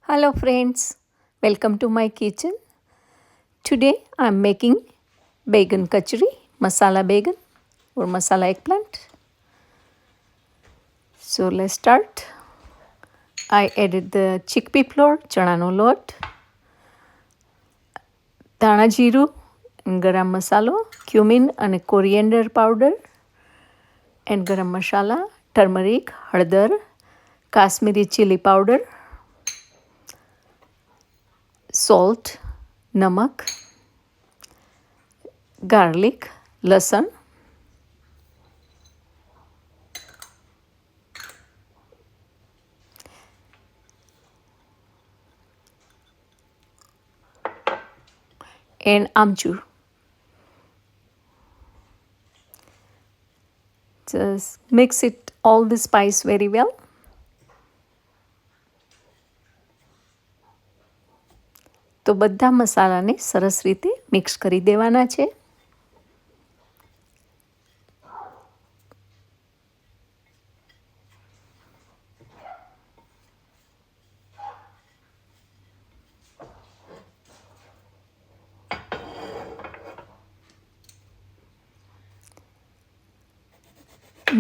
Hello friends, welcome to my kitchen. Today I am making Baigan Kachri Masala Baigan or Masala Eggplant. So let's start. I added the chickpea flour, chanano lot, ધાણા જીરું, ગરમ મસાલો, cumin અને coriander powder and ગરમ મસાલા, turmeric, હળદર, Kashmiri chili powder, salt, નમક, garlic, લસણ, and amchur. Just mix it all the spice very well. તો બધા મસાલાને સરસ રીતે મિક્સ કરી દેવાના છે.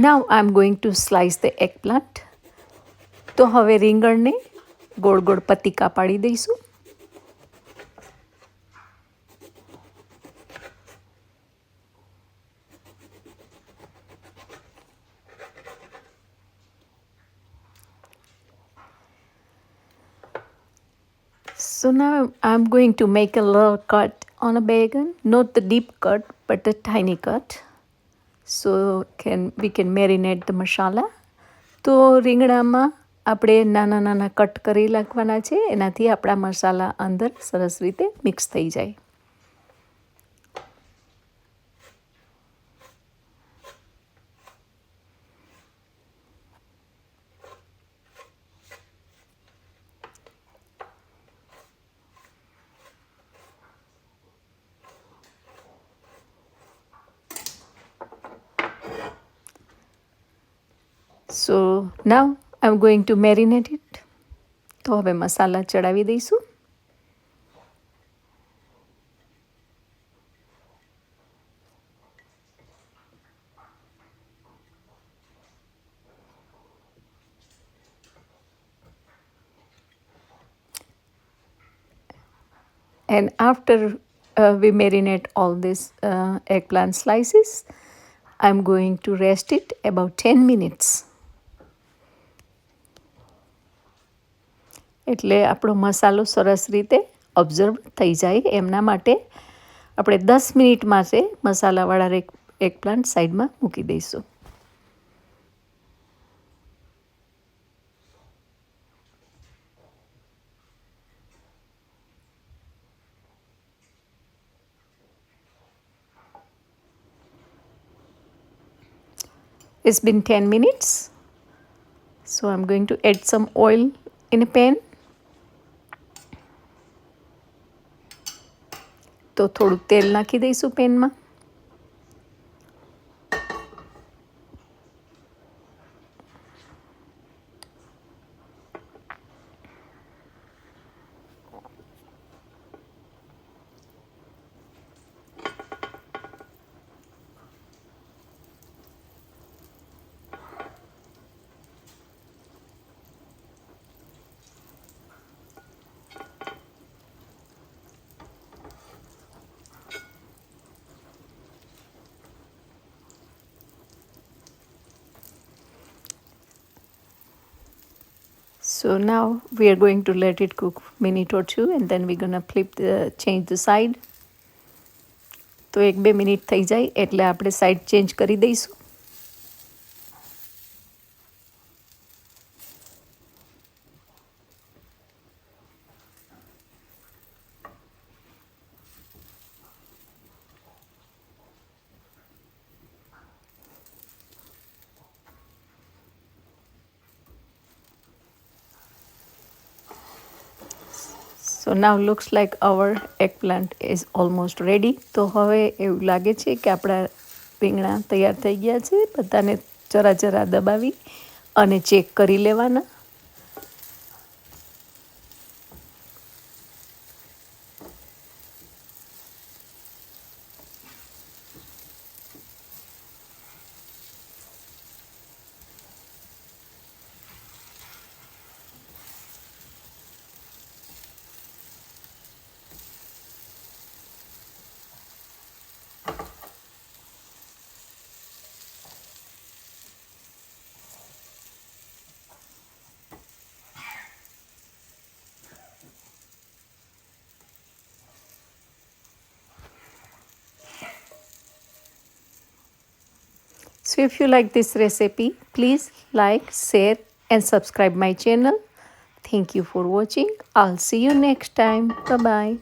Now I'm going to slice the eggplant. તો હવે રીંગણને ગોળ ગોળ પતીકા પાડી દઈશું. So now I'm going to make a little cut on a baigan, not the deep cut, but a tiny cut. So we can marinate the masala. તો રીંગણામાં આપણે નાના નાના કટ કરી નાખવાના છે, એનાથી આપણા મસાલા અંદર સરસ રીતે મિક્સ થઈ જાય. So now I'm going to marinate it. તો હવે મસાલા ચડાવી દઈશું. And after we marinate all these eggplant slices, I'm going to rest it about 10 minutes. એટલે આપણો મસાલો સરસ રીતે ઓબ્ઝર્વ થઈ જાય એમના માટે આપણે 10 મિનિટ માટે મસાલાવાળા એગપ્લાન્ટ સાઈડમાં મૂકી દઈશું. It's been 10 minutes. So I'm going to add some oil in a pan. તો થોડું તેલ નાખી દઈશું પેનમાં. So now we are going to let it cook minute or two and then we're going to change the side. તો 1-2 minute થઈ જાય એટલે આપણે સાઈડ ચેન્જ કરી દઈશું. So now looks like our eggplant is almost ready. તો હવે એવું લાગે છે કે આપણા રીંગણા તૈયાર થઈ ગયા છે. બધાને જરા જરા દબાવી અને ચેક કરી લેવાના. So if you like this recipe, please like, share and subscribe my channel. Thank you for watching. I'll see you next time. Bye bye.